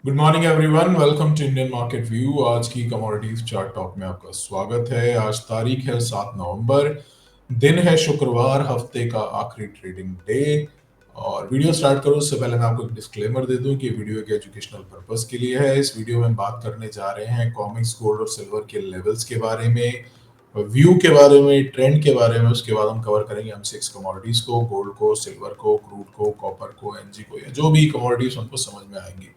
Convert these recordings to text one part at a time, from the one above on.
Good morning everyone, welcome to Indian market view. आज की commodities chart talk में आपका स्वागत है। आज तारीख है 7 नवंबर, दिन है शुक्रवार, हफ्ते का आखिरी ट्रेडिंग डे। और वीडियो स्टार्ट करूं उससे पहले मैं आपको एक डिस्क्लेमर दे दूं कि वीडियो एक एजुकेशनल पर्पस के लिए है। इस वीडियो में हम बात करने जा रहे हैं कॉमिक्स, गोल्ड और सिल्वर के लेवल्स के बारे में, व्यू के बारे में, ट्रेंड के बारे में। उसके बाद हम कवर करेंगे हम 6 कमोडिटीज को, गोल्ड को, सिल्वर को, क्रूड को, कॉपर को, एनजी को, या जो भी कमोडिटीज हमको समझ में आएंगी।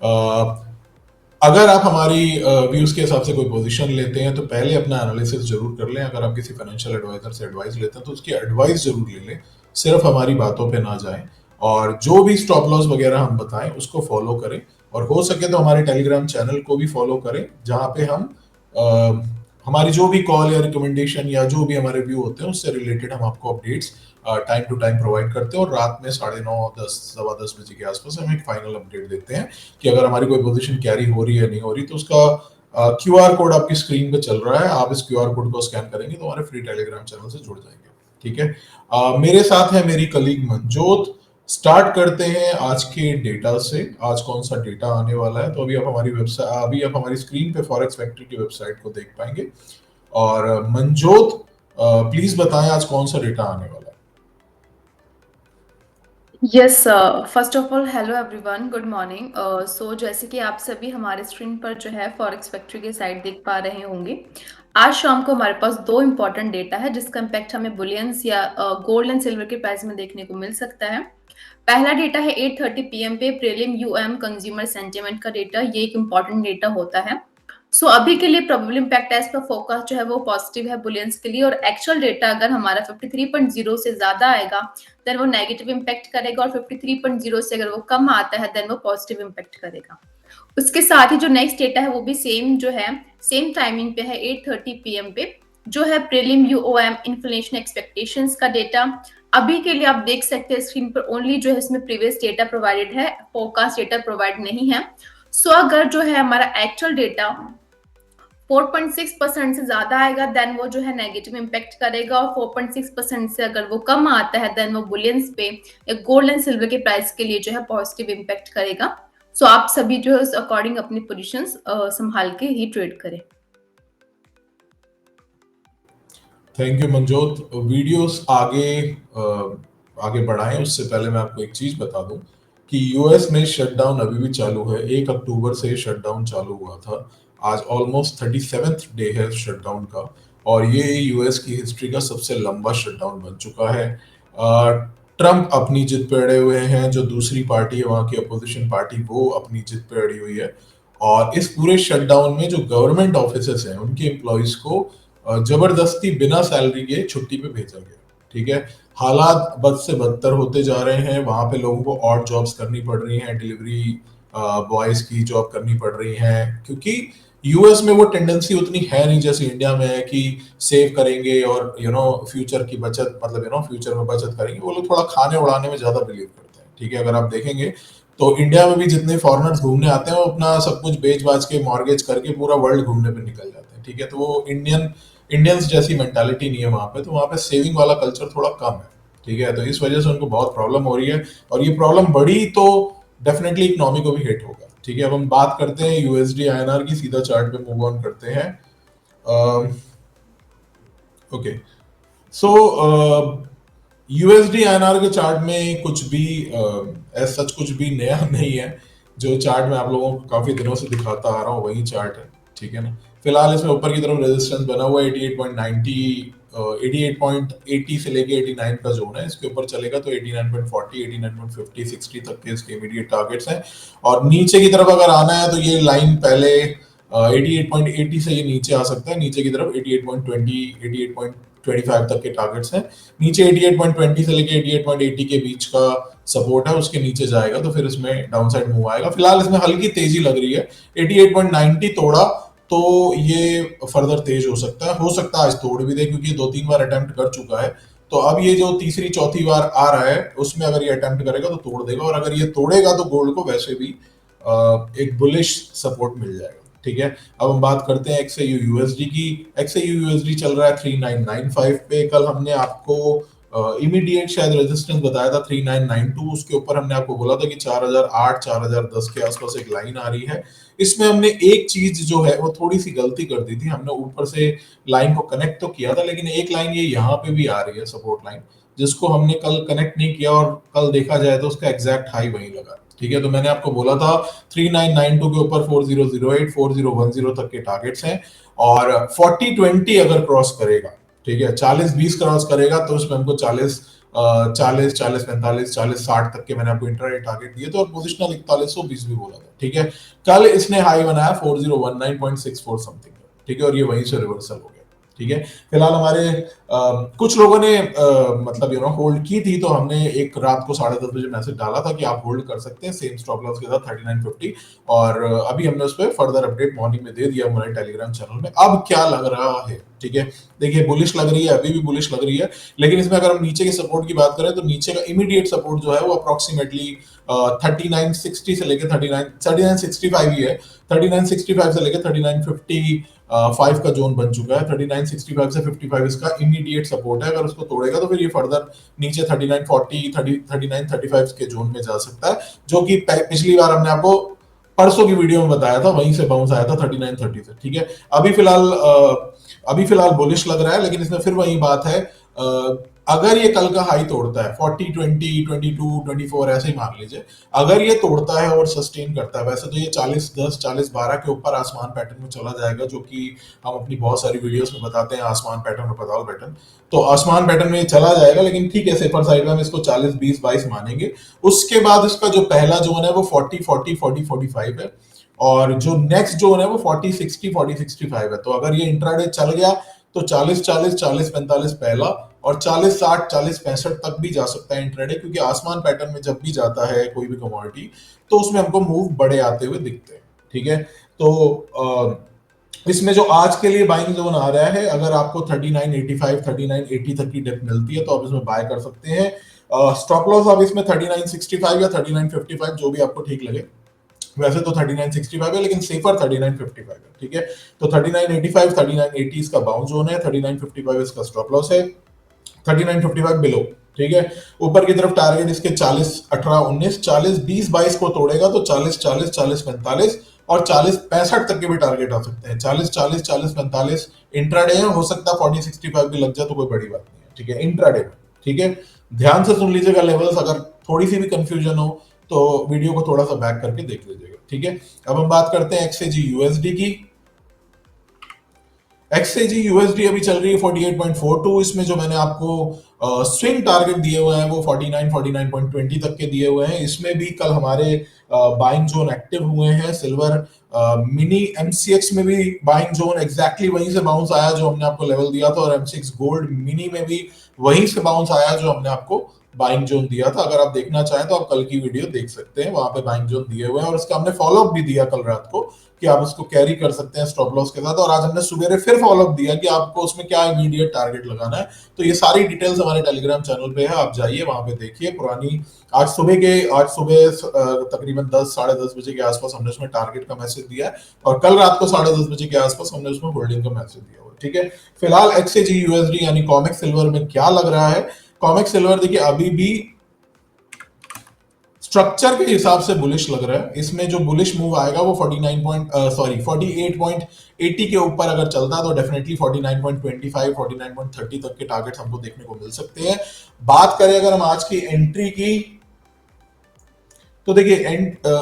अगर आप हमारी व्यूज के हिसाब से कोई पोजीशन लेते हैं तो पहले अपना एनालिसिस जरूर कर लें। अगर आप किसी फाइनेंशियल एडवाइजर से एडवाइस लेते हैं तो उसकी एडवाइस जरूर ले लें, सिर्फ हमारी बातों पे ना जाएं। और जो भी स्टॉप लॉस वगैरह हम बताएं उसको फॉलो करें, और हो सके तो हमारे टेलीग्राम चैनल को भी फॉलो करें, जहां पे हम हमारी जो भी कॉल या रिकमेंडेशन या जो भी हमारे व्यू होते हैं उससे रिलेटेड हम आपको updates time to time provide करते हैं। और रात में 9:30, 10:15 बजे के आसपास हम एक फाइनल अपडेट देते हैं कि अगर हमारी कोई पोजीशन कैरी हो रही है नहीं हो रही। तो उसका क्यूआर कोड आपकी स्क्रीन पे चल रहा है, आप इस क्यूआर कोड को स्कैन करेंगे तो हमारे फ्री टेलीग्राम चैनल से जुड़ जाएंगे। ठीक है। मेरे साथ है मेरी कलीग मनजोत। स्टार्ट करते हैं आज के डेटा से। आज कौन सा डेटा आने वाला है, तो अभी आप हमारी स्क्रीन पे फॉरेक्स फैक्ट्री की वेबसाइट को देख पाएंगे। और मनजोत, प्लीज बताएं आज कौन सा डेटा आने वाला है। Yes, first of all hello everyone, good morning. So जैसे कि आप सभी हमारे स्क्रीन पर जो है फॉरेक्स फैक्ट्री के साइट देख पा रहे होंगे, आज शाम को हमारे पास दो इंपॉर्टेंट डेटा है जिसका इम्पैक्ट हमें बुलियंस या गोल्ड एंड सिल्वर के प्राइस में देखने को मिल सकता है। पहला डेटा है 8:30 PM पे प्रीलिम यूएम कंज्यूमर सेंटिमेंट का डेटा। ये एक इम्पॉर्टेंट डेटा होता है। सो अभी के लिए प्रोबेबल इम्पैक्ट एज पर फोकस जो है वो पॉजिटिव है बुलियंस के लिए, और एक्चुअल डेटा अगर हमारा 53.0 से ज्यादा आएगा देन वो नेगेटिव इम्पैक्ट करेगा, और 53.0 से अगर वो कम आता है देन वो पॉजिटिव इम्पैक्ट करेगा। उसके साथ ही जो नेक्स्ट डेटा है वो भी सेम जो है सेम टाइमिंग पे है 8:30 PM पे, जो है प्रीलिम यूओएम इन्फ्लेशन एक्सपेक्टेशंस का डेटा। अभी के लिए आप देख सकते हैं स्क्रीन पर ओनली जो है इसमें प्रीवियस डेटा प्रोवाइडेड है, फोरकास्ट डेटा प्रोवाइड नहीं है। सो अगर जो है हमारा एक्चुअल डेटा 4.6% से ज्यादा आएगा देन वो जो है नेगेटिव इम्पैक्ट करेगा, और 4.6% से अगर वो कम आता है देन वो बुलियंस पे या गोल्ड एंड सिल्वर के प्राइस के लिए जो है पॉजिटिव इम्पैक्ट करेगा। सो आप सभी जो है उस अकॉर्डिंग अपनी पोजीशंस संभाल के ही ट्रेड करें। Thank you Manjot. वीडियोस आगे बढ़ाएं उससे पहले मैं आपको एक चीज बता दूं कि यूएस में शटडाउन अभी भी चालू है। 1 अक्टूबर से शटडाउन चालू हुआ था। आज ऑलमोस्ट 37th डे है शटडाउन का, और ये यूएस की हिस्ट्री का सबसे लंबा शटडाउन बन चुका है। ट्रम्प अपनी जिद पे अड़े हुए हैं, जो दूसरी पार्टी है वहां की अपोजिशन पार्टी, वो अपनी जिद पे अड़ी हुई है। और इस पूरे शटडाउन में जो गवर्नमेंट ऑफिसर्स हैं उनके एम्प्लॉयज को जबरदस्ती बिना सैलरी के छुट्टी पे भेजा गया। ठीक है। हालात बद से बदतर होते जा रहे हैं। वहां पे लोगों को और जॉब्स करनी पड़ रही हैं, डिलीवरी बॉयज की जॉब करनी पड़ रही हैं, क्योंकि यूएस में वो टेंडेंसी उतनी है नहीं जैसे इंडिया में है कि सेव करेंगे और फ्यूचर की बचत, मतलब फ्यूचर में बचत करेंगे। वो लोग थोड़ा खाने उड़ाने में ज्यादा बिलीव करते हैं। ठीक है। अगर आप देखेंगे तो इंडिया में भी जितने फॉरेनर्स घूमने आते हैं वो अपना सब कुछ बेच बाच के, मॉर्गेज करके पूरा वर्ल्ड घूमने पे निकल जाते हैं। ठीक है। तो वो इंडियंस जैसी मेंटालिटी नहीं है वहां पे। तो वहां पे सेविंग वाला कल्चर थोड़ा कम है। ठीक है। तो इस वजह से उनको बहुत प्रॉब्लम हो रही है, और ये प्रॉब्लम बढ़ी तो डेफिनेटली इकोनॉमी को भी हिट होगा। ठीक है। अब हम बात करते हैं यूएसडी आईएनआर की। सीधा चार्ट पे मूव ऑन करते हैं। ओके। सो यूएसडी आईएनआर के चार्ट में कुछ भी सच कुछ भी नया नहीं है। जो चार्ट मैं आप लोगों को काफी दिनों से दिखाता आ रहा हूँ वही चार्ट है। ठीक है ना। फिलहाल इसमें ऊपर की तरफ रेजिस्टेंस बना हुआ है 88.90, 88.80 से लेके 89 का जोन है। इसके ऊपर चलेगा तो 89.40, 89.50, 60 तक के इसके इमीडिएट टारगेट्स हैं। और नीचे की तरफ अगर आना है तो ये लाइन पहले 88.80 से ये नीचे आ सकता है। नीचे की तरफ 88.20, 88.25 तक के टारगेट्स हैं। नीचे 88.20 से लेके 88.80 के बीच का सपोर्ट है, उसके नीचे जाएगा तो फिर इसमें डाउनसाइड मूव आएगा। फिलहाल इसमें हल्की तेजी लग रही है। 88.90 तोड़ा तो ये फर्दर तेज हो सकता है आज तोड़ भी दे, क्योंकि 2-3 बार अटेम्प्ट कर चुका है। तो अब ये जो तीसरी चौथी बार आ रहा है उसमें अगर ये अटेम्प्ट करेगा तो तोड़ देगा, और अगर ये तोड़ेगा तो गोल्ड को वैसे भी एक बुलिश सपोर्ट मिल जाएगा। ठीक है। अब हम बात करते हैं एक्सएयू यूएसडी की। एक्सएयू यूएसडी चल रहा है 3995 पे। कल हमने आपको इमीडिएट शायद रेजिस्टेंस बताया था 3992, उसके ऊपर हमने आपको बोला था कि 4008 4010 के आसपास एक लाइन आ रही है। इसमें हमने एक चीज जो है वो थोड़ी सी गलती कर दी थी, हमने ऊपर से लाइन को कनेक्ट तो किया था, लेकिन एक लाइन ये यहाँ पे भी आ रही है सपोर्ट लाइन, जिसको हमने कल कनेक्ट नहीं किया और कल देखा जाए तो उसका एग्जैक्ट हाई वहीं लगा। ठीक है, तो मैंने आपको बोला था 3992 के ऊपर 4008 4010 तक के टारगेट्स हैं, और 4020 अगर क्रॉस करेगा, ठीक है, 40-20 क्रॉस करेगा तो उसमें हमको 40 45 40 60 तक के मैंने आपको इंट्राडे टारगेट दिए थे, और पोजिशनल 4120 भी बोला था। ठीक है, कल इसने हाई बनाया 4019.64 समथिंग, ठीक है, और ये वहीं से रिवर्सल हो गया। ठीक है, फिलहाल हमारे कुछ लोगों ने मतलब होल्ड की थी, तो हमने एक रात को 10:30 बजे मैसेज डाला था कि आप होल्ड कर सकते हैं सेम स्टॉप लॉस के साथ 3950, और अभी हमने उस पर फर्दर अपडेट मॉर्निंग में दे दिया हमारे टेलीग्राम चैनल में। अब क्या लग रहा है, ठीक है, देखिए बुलिश लग रही है, अभी भी बुलिश लग रही है, लेकिन इसमें अगर हम नीचे के सपोर्ट की बात करें तो नीचे का इमीडिएट सपोर्ट जो है वो अप्रोक्सीमेटली 3960 से लेकर 3965 ही है। 3965 से लेकर 3955 का जोन बन चुका है। 3965 से 55 इसका इमीडिएट सपोर्ट है, अगर उसको तोड़ेगा तो फिर ये फर्दर नीचे 3940 3935 के जोन में जा सकता है, जो कि पिछली बार हमने आपको परसों की वीडियो में बताया था, वहीं से बाउंस आया था 3930 से। ठीक है, अभी फिलहाल बुलिश लग रहा है, लेकिन इसमें फिर वही बात है, अगर ये कल का हाई तोड़ता है 40 20 22 24 ऐसे ही मान लीजिए, अगर ये तोड़ता है और सस्टेन करता है, वैसे तो ये 40-10 40-12 के ऊपर आसमान पैटर्न में चला जाएगा, जो कि हम अपनी बहुत सारी वीडियोस में बताते हैं, आसमान पैटर्न और पताल पैटर्न। तो आसमान पैटर्न में ये चला जाएगा, लेकिन ठीक है, सेफर साइड में हम इसको 40-20-22 मानेंगे। उसके बाद इसका जो पहला जोन है वो 40-40 40-45 है, और जो नेक्स्ट जोन है वो 40-60 40-65 है। तो अगर ये इंट्राडे चल गया तो 40-40 40-45 पहला, और 40-60 40-65 तक भी जा सकता है इंट्राडे, क्योंकि आसमान पैटर्न में जब भी जाता है कोई भी कमोडिटी तो उसमें हमको मूव बड़े आते हुए दिखते हैं। ठीक है, तो इसमें जो आज के लिए बाइंग जोन आ रहा है, अगर आपको 3985 3980 तक की डिप मिलती है तो आप इसमें बाय कर सकते हैं। स्टॉप लॉस आप इसमें 3965 या 3955 जो भी आपको ठीक लगे, वैसे तो 3965 है, लेकिन सेफर 3955 है। ठीक है, तो 3985 3980 इसका बाउंस जोन है, 3955 इसका स्टॉप लॉस है, 3955 बिलो। ठीक है, ऊपर की तरफ टारगेट इसके 40 18 19 40 20 22 को तोड़ेगा तो 40 40 40 45 और 40 65 तक के भी टारगेट आ सकते हैं। 40 40 40 45 इंट्राडे है, हो सकता है 40 65 भी लग जाए तो कोई बड़ी बात नहीं है। ठीक है, इंट्राडे में। ठीक है, ध्यान से सुन लीजिएगा लेवल्स, अगर थोड़ी सी भी कंफ्यूजन हो तो वीडियो को थोड़ा सा बैक करके देख लीजिएगा। ठीक है, अब हम बात करते हैं एक्सएजी यूएसडी की। एक्सएजी यूएसडी अभी चल रही है 48.42, इसमें जो मैंने आपको स्विंग टारगेट दिए हुए हैं वो 49 49.20 तक के दिए हुए हैं। इसमें भी कल हमारे बाइंग जोन एक्टिव हुए हैं। सिल्वर मिनी एमसीएक्स में भी बाइंग जोन एग्जैक्टली वहीं से बाउंस आया जो हमने आपको लेवल दिया था, और एमसीएक्स गोल्ड मिनी में भी वहीं से बाउंस आया जो हमने आपको बाइंग जोन दिया था। अगर आप देखना चाहें तो आप कल की वीडियो देख सकते हैं, वहां पे बाइंग जोन दिए हुए हैं, और उसका हमने फॉलोअप भी दिया कल रात को कि आप उसको कैरी कर सकते हैं स्टॉप लॉस के साथ, और आज हमने सुबह फिर फॉलोअप दिया कि आपको उसमें क्या इमीडिएट टारगेट लगाना है। तो ये सारी डिटेल्स हमारे टेलीग्राम चैनल पे है, आप जाइए वहां पे देखिए। पुरानी आज सुबह तकरीबन 10 10:30 बजे के आसपास हमने उसमें टारगेट का मैसेज दिया है, और कल रात को 10:30 बजे के आसपास हमने उसमें होल्डिंग का मैसेज दिया हुआ। ठीक है, फिलहाल एक्सएजी यूएसडी यानी कॉमेक्स सिल्वर में क्या लग रहा है। कॉमेक्स सिल्वर देखिए अभी भी स्ट्रक्चर के हिसाब से बुलिश लग रहा है। इसमें जो बुलिश मूव आएगा वो 48.80 के ऊपर अगर चलता है तो डेफिनेटली 49.25 49.30 तक के टारगेट्स हमको देखने को मिल सकते हैं। बात करें अगर हम आज की एंट्री की, तो देखिए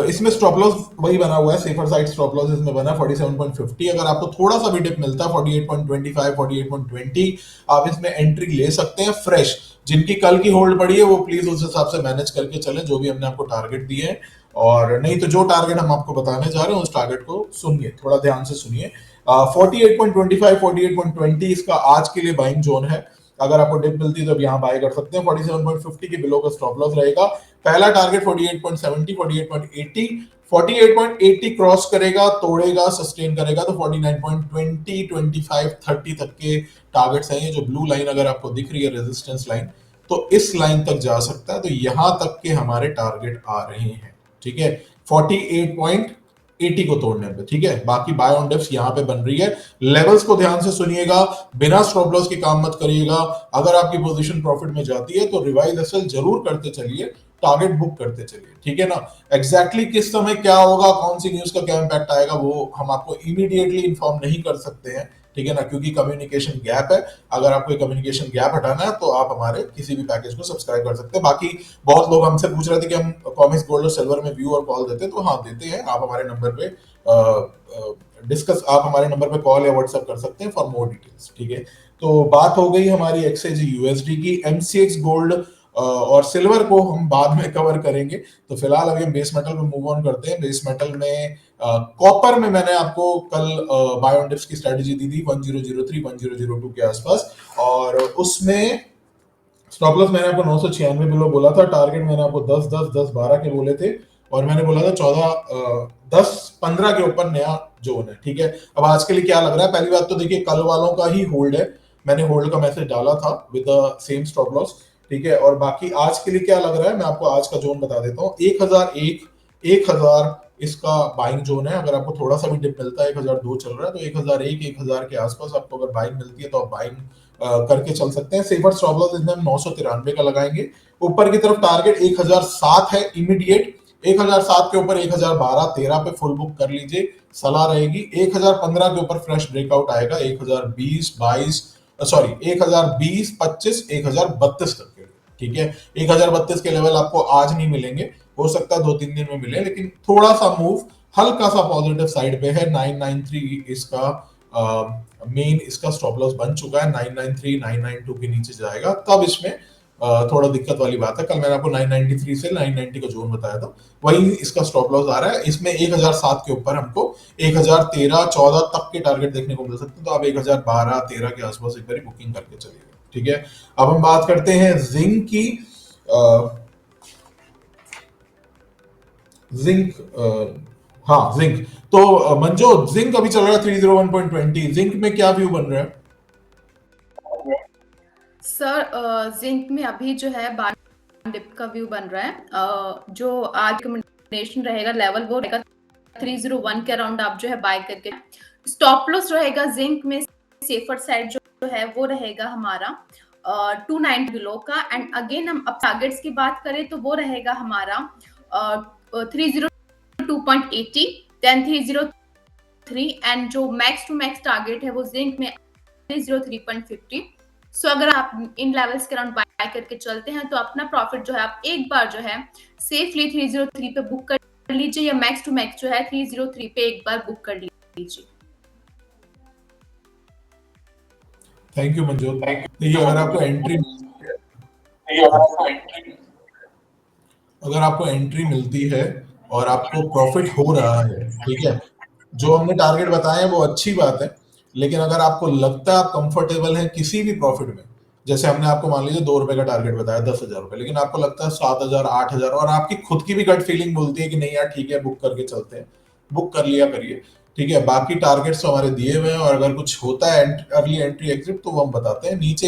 इसमें स्टॉप लॉस वही बना हुआ है, सेफर साइड स्टॉप लॉस इसमें बना 47.50। अगर आपको थोड़ा सा भी डिप मिलता है 48.25 48.20 आप इसमें एंट्री ले सकते हैं फ्रेश। जिनकी कल की होल्ड पड़ी है वो प्लीज उस हिसाब से मैनेज करके चलें, जो भी हमने आपको टारगेट दिए हैं, और नहीं तो जो टारगेट हम आपको बताने जा रहे हैं उस टारगेट को सुनिए, थोड़ा ध्यान से सुनिए। 48.25 48.20 इसका आज के लिए बाइंग जोन है। अगर आपको डिप मिलती है तो आप यहाँ बाय कर सकते हैं। 47.50 के बिलो का स्टॉप लॉस रहेगा। पहला टारगेट 48.70 48.80 48.80 क्रॉस करेगा, तोड़ेगा, सस्टेन करेगा तो 49.20 25 30 तक के टारगेट्स हैं। ये जो ब्लू लाइन अगर आपको दिख रही है रेजिस्टेंस लाइन, तो इस लाइन तक जा सकता है। तो यहां तक के हमारे टारगेट आ रहे हैं। ठीक है, 48. 80 को तोड़ने पे, ठीक है। बाकी बाय ऑन डिप्स यहाँ पे बन रही है। लेवल्स को ध्यान से सुनिएगा, बिना स्टॉप लॉस के काम मत करिएगा। अगर आपकी पोजीशन प्रॉफिट में जाती है तो रिवाइज एसएल जरूर करते चलिए, टारगेट बुक करते चलिए, ठीक है ना। एग्जैक्टली किस समय क्या होगा, कौन सी न्यूज का क्या इंपैक्ट आएगा, वो हम आपको इमीडिएटली इन्फॉर्म नहीं कर सकते हैं, ठीक है ना, क्योंकि कम्युनिकेशन गैप है। अगर आपको कम्युनिकेशन गैप हटाना है तो आप हमारे किसी भी पैकेज को सब्सक्राइब कर सकते हैं। बाकी बहुत लोग हमसे पूछ रहे थे कि हम कॉमिक्स गोल्ड और सिल्वर में व्यू और कॉल देते हैं, तो हाँ देते हैं। आप हमारे नंबर पे डिस्कस, आप हमारे नंबर पे कॉल या व्हाट्सएप कर सकते हैं फॉर मोर डिटेल्स, ठीक है। तो बात हो गई हमारी एक्सचेंज यूएसडी की। एमसीएक्स गोल्ड और सिल्वर को हम बाद में कवर करेंगे। तो फिलहाल अभी हम बेस मेटल में मूव ऑन करते हैं। बेस मेटल में कॉपर में मैंने आपको कल बाय ऑन डिप्स की स्ट्रेटेजी दी थी 1003 1002 के आसपास, और उसमें स्टॉप लॉस मैंने आपको 996 बिलो बोला था, टारगेट मैंने आपको 10 10 10 12 के बोले थे, और मैंने बोला था 10 15 के ऊपर नया जोन है, ठीक है। अब आज के लिए क्या लग रहा है, पहली बात तो देखिए कल वालों का ही होल्ड है, मैंने होल्ड का मैसेज डाला था with the same stop loss, ठीक है। और बाकी आज के लिए क्या लग रहा है, मैं आपको आज का जोन बता देता हूँ। 1000 इसका बाइंग जोन है। अगर आपको थोड़ा सा भी डिप मिलता है, 1002 चल रहा है, तो 1000 के आसपास आपको अगर बाइंग मिलती है तो आप बाइंग करके चल सकते हैं। सेफर स्टॉप लॉस इसमें हम 993 का लगाएंगे। ऊपर की तरफ टारगेट 1007 है इमीडिएट। 1007 के ऊपर 1012 13 पे फुल बुक कर लीजिए, सलाह रहेगी। 1015 के ऊपर फ्रेश ब्रेकआउट आएगा 1020 22, सॉरी 1020 25 1032 तक के लिए, ठीक है। 1032 के लेवल आपको आज नहीं मिलेंगे, हो सकता है 2-3 दिन में मिले, लेकिन थोड़ा सा मूव हल्का सा पॉजिटिव साइड पे है। 993 इसका मेन इसका स्टॉप लॉस बन चुका है। 993 992 के नीचे जाएगा तब इसमें थोड़ा दिक्कत वाली बात है। कल मैंने आपको 993 से 990 का जोन बताया था, वही इसका स्टॉप लॉस आ रहा है। इसमें 1007 के ऊपर हमको 1013 14 तक के टारगेट देखने को मिल सकते हैं, तो आप 1012 13 के आसपास एक बार बुकिंग करके चलिएगा, ठीक है। अब हम बात करते हैं जिंक की। जिंक, हाँ जिंक, तो मंजोत जिंक अभी चल रहा है 301.20, जिंक में क्या व्यू बन रहा है? सर जिंक में अभी जो है डिप का व्यू बन रहा है। जो आज रिकमेंडेशन रहेगा लेवल वो रहेगा 301 के अराउंड, आप जो है बाय करके। स्टॉप लॉस रहेगा जिंक में, सेफर साइड जो है वो रहेगा हमारा 290 बिलो का। एंड अगेन हम अब टारगेट्स की बात करें तो वो रहेगा हमारा 302.80 देन 303, एंड जो मैक्स टू मैक्स टारगेट है वो जिंक में 303.50। सो अगर आप इन लेवल्स के अराउंड बाय करके चलते हैं तो अपना प्रॉफिट जो है आप एक बार जो है सेफली 303 पे बुक कर लीजिए, या मैक्स टू मैक्स जो है 303 पे एक बार बुक कर लीजिए। Thank you Manjot. देखिए अगर आपको एंट्री मिलती है और आपको प्रॉफिट हो रहा है, ठीक है, जो हमने टारगेट बताए हैं वो अच्छी बात है। लेकिन अगर आपको लगता है आप कंफर्टेबल हैं किसी भी प्रॉफिट में, जैसे हमने आपको मान लीजिए 2 रुपए का टारगेट बताया 10,000 रुपए, लेकिन आपको लगता है 7,000 8,000 और आपकी खुद की भी गट फीलिंग बोलती है कि नहीं यार ठीक है बुक करके चलते हैं, बुक कर लिया करिए, ठीक है। बाकी टारगेट्स तो हमारे दिए हुए हैं, और अगर कुछ होता है अर्ली एंट्री एग्जिट तो वो हम बताते हैं। नीचे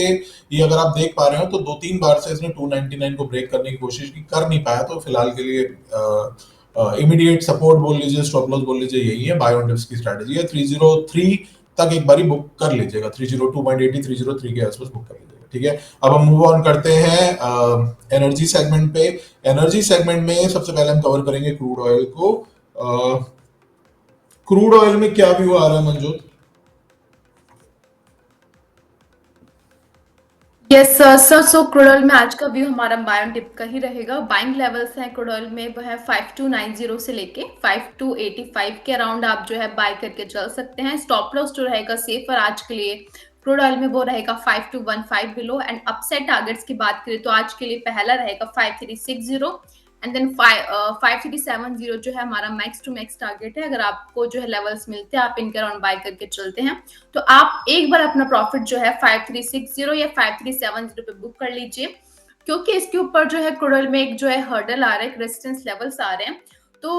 ये अगर आप देख पा रहे हो तो 2-3 बार से इसने 299 को ब्रेक करने की कोशिश की, कर नहीं पाया, तो फिलहाल के लिए इमीडिएट सपोर्ट बोल लीजिए, स्टॉप लॉस बोल लीजिए, यही है। बाय ऑन डिप्स की स्ट्रेटजी है। 303 तक एक बारी बुक कर लीजिएगा, 302.80 303 के आसपास बुक कर लीजिएगा, ठीक है। अब हम मूव ऑन करते हैं एनर्जी सेगमेंट पे। एनर्जी सेगमेंट में सबसे पहले हम कवर करेंगे क्रूड ऑयल को। क्रूड ऑयल में क्या व्यू आ रहा है मंजूर? यस सर, सो क्रूड ऑयल में आज का व्यू हमारा बाय ऑन डिप का ही रहेगा। बाइंग लेवल्स हैं क्रूड ऑयल में वो है 5290 से लेके 5285 के अराउंड, आप जो है बाय करके चल सकते हैं। स्टॉप लॉस जो रहेगा सेफर आज के लिए क्रूड ऑयल में वो रहेगा 5215 बिलो। एंड अपसाइड टारगेट्स की बात करें तो आज के लिए पहला रहेगा 5360 एंड देन 5370 जो है हमारा मैक्स टू मैक्स टारगेट है। अगर आपको जो है लेवल्स मिलते हैं आप इनके अराउंड बाय करके चलते हैं तो आप एक बार अपना प्रॉफिट जो है 5360 या 5370 पे बुक कर लीजिए, क्योंकि इसके ऊपर जो है क्रूड ऑयल में एक जो है हर्डल आ रहा है, रेजिस्टेंस लेवल्स आ रहे हैं। तो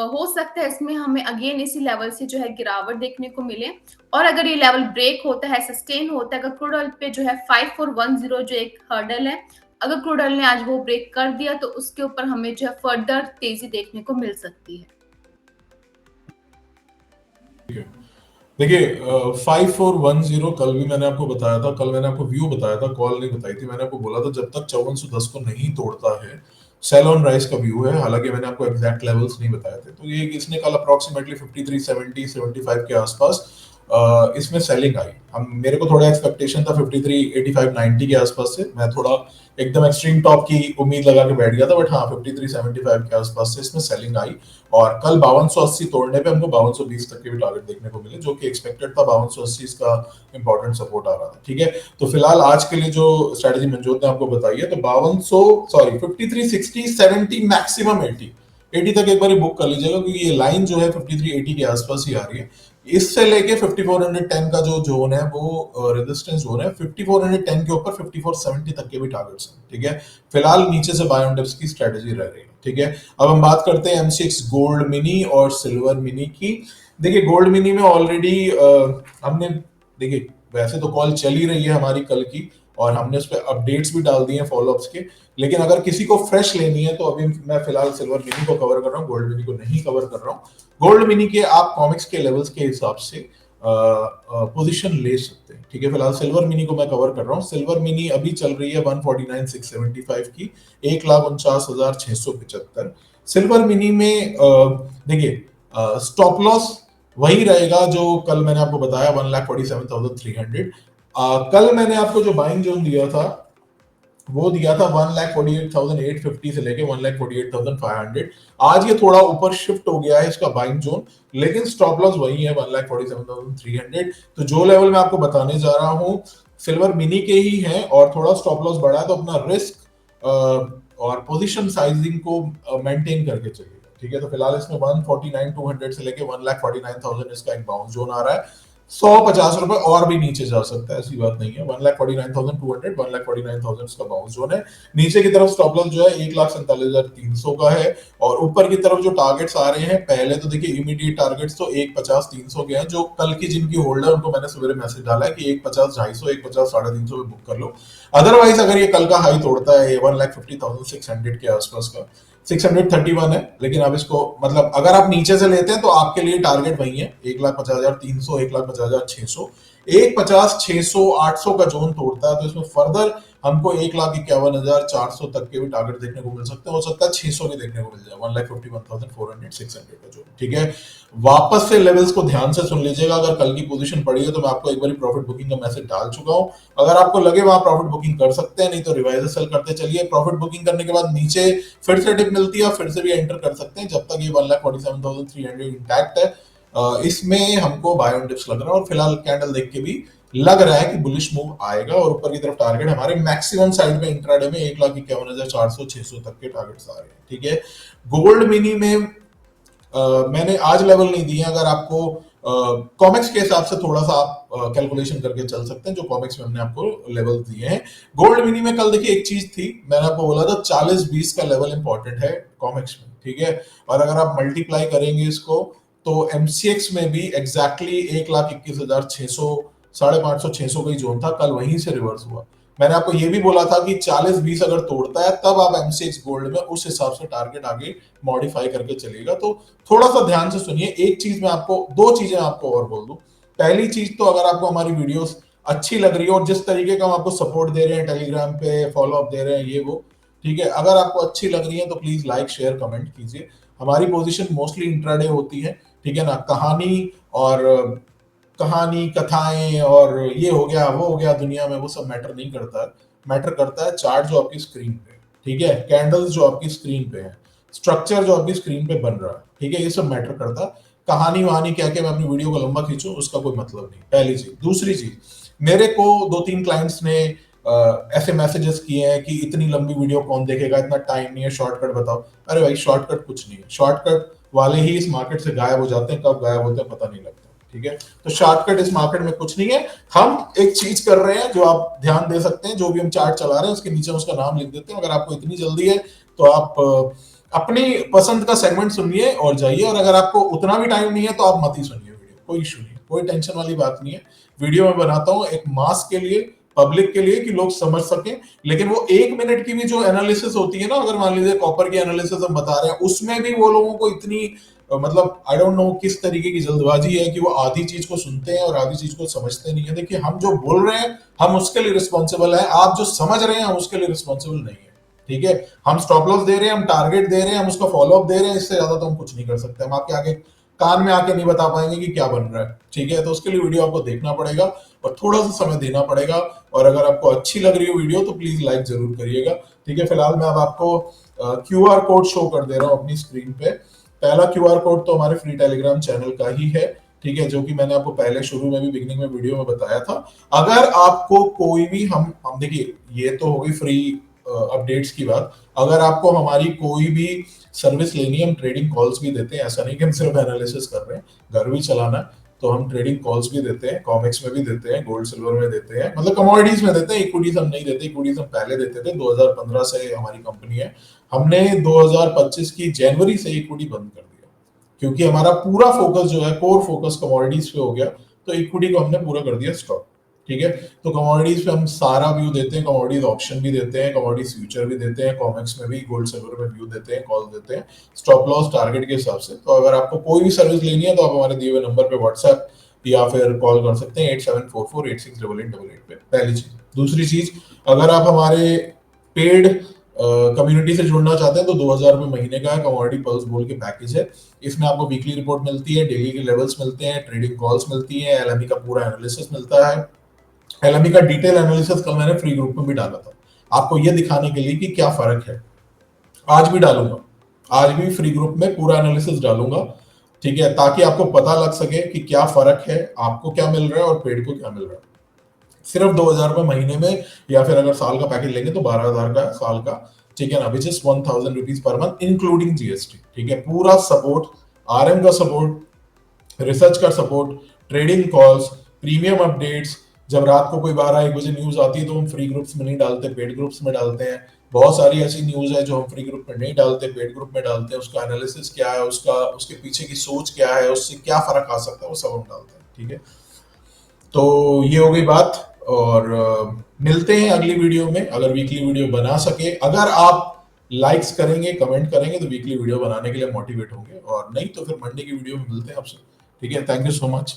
हो सकता है इसमें हमें अगेन इसी लेवल से जो है गिरावट देखने को मिले, और अगर ये लेवल ब्रेक होता है, सस्टेन होता है, अगर क्रूड ऑयल पे जो है 5410 जो एक हर्डल है, अगर क्रूड ऑयल ने आज वो ब्रेक कर दिया तो उसके ऊपर हमें जो है फर्दर तेजी देखने को मिल सकती है। देखिए 5410 कल भी मैंने आपको बताया था, कल मैंने आपको व्यू बताया था, कॉल नहीं बताई थी। मैंने आपको बोला था जब तक 5410 को नहीं तोड़ता है, सेल ऑन राइज का व्यू है। हालांकि मैंने आपको एग्जैक्ट लेवल्स नहीं बताए थे। तो ये इसने कल अप्रोक्सीमेटली 5370 75 के आसपास इसमें सेलिंग आई। हम मेरे को थोड़ा एक्सपेक्टेशन था 5385 90 के आसपास से। मैं थोड़ा एकदम एक्सट्रीम टॉप की उम्मीद लगा के बैठ गया था, बट हाँ 5375 के आसपास से इसमें सेलिंग आई। और कल 5280 तोड़ने पे हमको 5220 तक के भी टारगेट देखने को मिले, जो कि एक्सपेक्टेड था। 5280 इसका इंपॉर्टेंट सपोर्ट आ रहा था। ठीक है, तो फिलहाल आज के लिए जो स्ट्रेटेजी मंजूर ने आपको बताई है, तो 5360 70 मैक्सिमम 80 तक एक बार बुक कर लीजिएगा, क्योंकि ये लाइन जो है 5380 के आसपास ही आ रही है। इससे लेके 5410 का जो जोन है वो रेजिस्टेंस जोन है। 5410 के ऊपर 5470 तक के भी टारगेट्स हैं। ठीक है, फिलहाल नीचे से बाय ऑन डिप्स की स्ट्रेटेजी रह रही है। ठीक है, अब हम बात करते हैं एमसीएक्स गोल्ड मिनी और सिल्वर मिनी की। देखिए गोल्ड मिनी में ऑलरेडी हमने, देखिए वैसे तो कॉल चल ही रही है हमारी कल की, और हमने उस पर अपडेट्स भी डाल दिए हैं फॉलोअप्स के। लेकिन अगर किसी को फ्रेश लेनी है तो अभी मैं फिलहाल सिल्वर मिनी को कवर कर रहा हूँ, गोल्ड मिनी को नहीं कवर कर रहा हूँ। गोल्ड मिनी के आप कॉमिक्स के लेवल्स के हिसाब से पोजीशन ले सकते हैं। ठीक है, फिलहाल सिल्वर मिनी को मैं कवर कर रहा हूँ। सिल्वर मिनी अभी चल रही है 149,675 की, 1,49,675। सिल्वर मिनी में देखिए स्टॉप लॉस वही रहेगा जो कल मैंने आपको बताया, 1,47,300। कल मैंने आपको जो बाइंग जोन दिया था वो दिया था 1,48,850 से लेके 1,48,500। आज ये थोड़ा ऊपर शिफ्ट हो गया है इसका बाइंग जोन, लेकिन स्टॉप लॉस वही है 1,47,300। तो जो लेवल मैं आपको बताने जा रहा हूं सिल्वर मिनी के ही है, और थोड़ा स्टॉप लॉस बढ़ा है, तो अपना रिस्क और पोजीशन साइजिंग को मेंटेन करके चलिएगा। ठीक है, तो फिलहाल इसमें 149,200 से लेके 1,49,000 इसका एक बाउंस जोन आ रहा है। 150 रुपए और भी नीचे जा सकता है, ऐसी बात नहीं है। 1,49,200 1,49,000 का बाउंस जोन है। नीचे की तरफ स्टॉप लॉस जो है 1,47,300 का है, और ऊपर की तरफ जो टारगेट्स आ रहे हैं, पहले तो देखिए इमीडिएट टारगेट्स तो 1,50,300 के हैं, जो कल की जिनकी होल्ड है उनको मैंने सवेरे मैसेज डाला है कि 1,50 250 1,50 350 पे बुक कर लो। अदरवाइज अगर ये कल का हाई तोड़ता है 1,50,600 के आसपास का, 631 है, लेकिन अब इसको मतलब अगर आप नीचे से लेते हैं तो आपके लिए टारगेट वही है 1,50,300 1,50,600। 1,50,600 800 का जोन तोड़ता है तो इसमें फर्दर हमको 1,51,400 तक के भी टारगेट देखने को मिल सकते हैं। हो सकता है 600 भी देखने को मिल जाए, 1,51,400 600 का जोन। ठीक है, वापस से लेवल्स को ध्यान से सुन लीजिएगा। अगर कल की पोजीशन पड़ी है तो मैं आपको एक बार प्रॉफिट बुकिंग का मैसेज डाल चुका हूं। अगर आपको लगे वहां प्रॉफिट बुकिंग कर सकते हैं, नहीं तो रिवाइज सेल करते चलिए। प्रॉफिट बुकिंग करने के बाद नीचे फिर से टिप मिलती है, फिर से भी एंटर कर सकते हैं जब तक ये 1,47,300 इंटैक्ट है। इसमें हमको बाय ऑन डिप्स लग रहा है, और फिलहाल कैंडल देख के भी लग रहा है कि बुलिश मूव आएगा, और ऊपर की तरफ टारगेट हमारे मैक्सिमम साइड में इंट्राडे में 1,51,400 600 तक के टारगेट्स आ रहे हैं। ठीक है, गोल्ड मिनी में मैंने आज लेवल नहीं दिए। अगर आपको कॉमिक्स के हिसाब से थोड़ा सा आप कैलकुलेशन करके चल सकते हैं, जो कॉमिक्स में हमने आपको लेवल दिए हैं। गोल्ड मिनी में कल देखिए एक चीज थी, मैंने आपको बोला था 40-20 का लेवल इंपॉर्टेंट है कॉमिक्स में। ठीक है, और अगर आप मल्टीप्लाई करेंगे इसको तो एमसीएक्स में भी एग्जैक्टली 1,21,600 550 600 का ही जोन था, कल वहीं से रिवर्स हुआ। मैंने आपको ये भी बोला था कि 40-20 अगर तोड़ता है तब आप एमसीएक्स गोल्ड में उस हिसाब से टारगेट आगे मॉडिफाई करके चलिएगा। तो थोड़ा सा ध्यान से सुनिए। एक चीज मैं आपको, दो चीजें आपको और बोल दूं। पहली चीज तो अगर आपको हमारी वीडियोस अच्छी लग रही है और जिस तरीके का हम आपको सपोर्ट दे रहे हैं, टेलीग्राम पे फॉलो अप दे रहे हैं, ये वो, ठीक है, अगर आपको अच्छी लग रही है तो प्लीज लाइक शेयर कमेंट कीजिए। हमारी पोजीशन मोस्टली इंट्राडे होती है। ठीक है ना, कहानी कथाएं और ये हो गया वो हो गया दुनिया में, वो सब मैटर नहीं करता है। मैटर करता है चार्ट जो आपकी स्क्रीन पे है। ठीक है, कैंडल्स जो आपकी स्क्रीन पे है, स्ट्रक्चर जो आपकी स्क्रीन पे बन रहा है। ठीक है, ये सब मैटर करता है। कहानी वहानी क्या क्या मैं अपनी वीडियो को लंबा खींचूं उसका कोई मतलब नहीं, पहली चीज। दूसरी चीज, मेरे को 2-3 क्लाइंट्स ने ऐसे मैसेजेस किए हैं कि इतनी लंबी वीडियो कौन देखेगा, इतना टाइम नहीं है, शॉर्टकट बताओ। अरे भाई शॉर्टकट कुछ नहीं है, शॉर्टकट वाले ही इस मार्केट से गायब हो जाते हैं, कब गायब होते हैं पता नहीं लगता। ठीक है, तो शॉर्टकट इस मार्केट में कुछ नहीं है। हम एक चीज कर रहे हैं जो आप ध्यान दे सकते हैं, जो भी हम चार्ट चला रहे हैं उसके नीचे उसका नाम लिख देते हैं। अगर आपको इतनी जल्दी है तो आप अपनी पसंद का सेगमेंट सुनिए और जाइए, और अगर आपको उतना भी टाइम नहीं है तो आप मत ही सुनिए वीडियो, कोई इशू नहीं, कोई टेंशन वाली बात नहीं है। वीडियो मैं बनाता हूँ एक मास के लिए, पब्लिक के लिए, कि लोग समझ सकें। लेकिन वो 1 मिनट की भी जो एनालिसिस होती है ना, अगर मान लीजिए कॉपर की एनालिसिस हम बता रहे हैं, उसमें भी वो लोगों को इतनी मतलब आई डोंट नो किस तरीके की जल्दबाजी है कि वो आधी चीज को सुनते हैं और आधी चीज को समझते नहीं है। देखिए, हम जो बोल रहे हैं हम उसके लिए रिस्पॉन्सिबल है, आप जो समझ रहे हैं हम उसके लिए रिस्पॉन्सिबल नहीं है। ठीक है, हम स्टॉप लॉस दे रहे हैं, हम टारगेट दे रहे हैं, हम उसका फॉलोअप दे रहे हैं, इससे ज्यादा तो हम कुछ नहीं कर सकते। हम आपके आगे कान में आके नहीं बता पाएंगे कि क्या बन रहा है। ठीक है, तो उसके लिए वीडियो आपको देखना पड़ेगा और थोड़ा सा समय देना पड़ेगा। और अगर आपको अच्छी लग रही हो वीडियो तो प्लीज लाइक जरूर करिएगा। ठीक है, फिलहाल मैं अब आपको क्यूआर कोड शो कर दे रहा हूँ अपनी स्क्रीन पे। पहला क्यूआर कोड तो हमारे फ्री टेलीग्राम चैनल का ही है। ठीक है, जो कि मैंने आपको पहले शुरू में भी बिगनिंग में वीडियो में बताया था। अगर आपको कोई भी हम देखिए, ये तो हो गई फ्री अपडेट्स की बात। अगर आपको हमारी कोई भी सर्विस लेनी है, हम ट्रेडिंग कॉल्स भी देते हैं। ऐसा नहीं कि हम सिर्फ एनालिसिस कर रहे हैं, घर भी चलाना है तो हम ट्रेडिंग कॉल्स भी देते हैं, कॉमिक्स में भी देते हैं, गोल्ड सिल्वर में देते हैं, मतलब कमोडिटीज में देते हैं। इक्विटीज हम नहीं देते, इक्विटीज हम पहले देते थे। 2015 से हमारी कंपनी है। हमने 2025 की जनवरी से इक्विटी बंद कर दिया क्योंकि हमारा पूरा फोकस जो है, कोर फोकस कमोडिटीज पे हो गया, तो इक्विटी को हमने पूरा कर दिया स्टॉप। ठीक है, तो कमोडिटीज पे हम सारा व्यू देते हैं, कमोडिटीज ऑप्शन भी देते हैं, कमोडिटीज फ्यूचर भी देते हैं, कॉमिक्स में भी, गोल्ड सिल्वर में व्यू देते हैं, कॉल देते हैं, स्टॉप लॉस टारगेट के हिसाब से। तो अगर आपको कोई भी सर्विस लेनी है तो आप हमारे दिए हुए नंबर पे व्हाट्सएप या फिर कॉल कर सकते हैं 8744868888 पे। पहली चीज। दूसरी चीज, अगर आप हमारे पेड कम्युनिटी से जुड़ना चाहते हैं तो 2000 रुपये महीने का है, कमोडिटी पल्स बोल के पैकेज है। इसमें आपको वीकली रिपोर्ट मिलती है, डेली के लेवल्स मिलते हैं, ट्रेडिंग कॉल्स मिलती है, एलएमई का पूरा एनालिसिस मिलता है। एलएमई का डिटेल एनालिसिस कल मैंने फ्री ग्रुप में भी डाला था, आपको यह दिखाने के लिए कि क्या फर्क है। आज भी डालूंगा, आज भी फ्री ग्रुप में पूरा एनालिसिस डालूंगा। ठीक है, ताकि आपको पता लग सके कि क्या फर्क है, आपको क्या मिल रहा है और पेड को क्या मिल रहा है। सिर्फ 2000 रुपये महीने में, या फिर अगर साल का पैकेज लेंगे तो 12,000 का साल का। ठीक है ना, which is 1000 rupees per month including GST. ठीक है, पूरा सपोर्ट, आरएम का सपोर्ट, रिसर्च का support, trading calls, premium updates. जब रात को कोई 12-1 बजे न्यूज आती है तो हम फ्री ग्रुप्स में नहीं डालते, पेड ग्रुप्स में डालते हैं। बहुत सारी ऐसी न्यूज है जो हम फ्री ग्रुप में नहीं डालते, पेड ग्रुप में डालते हैं। उसका एनालिसिस क्या है, उसका उसके पीछे की सोच क्या है, उससे क्या फर्क आ सकता है, वो सब हम डालते हैं। ठीक है, तो ये हो गई बात। और मिलते हैं अगली वीडियो में। अगर वीकली वीडियो बना सके, अगर आप लाइक्स करेंगे, कमेंट करेंगे तो वीकली वीडियो बनाने के लिए मोटिवेट होंगे, और नहीं तो फिर मंडे की वीडियो में मिलते हैं आपसे। ठीक है, थैंक यू सो मच।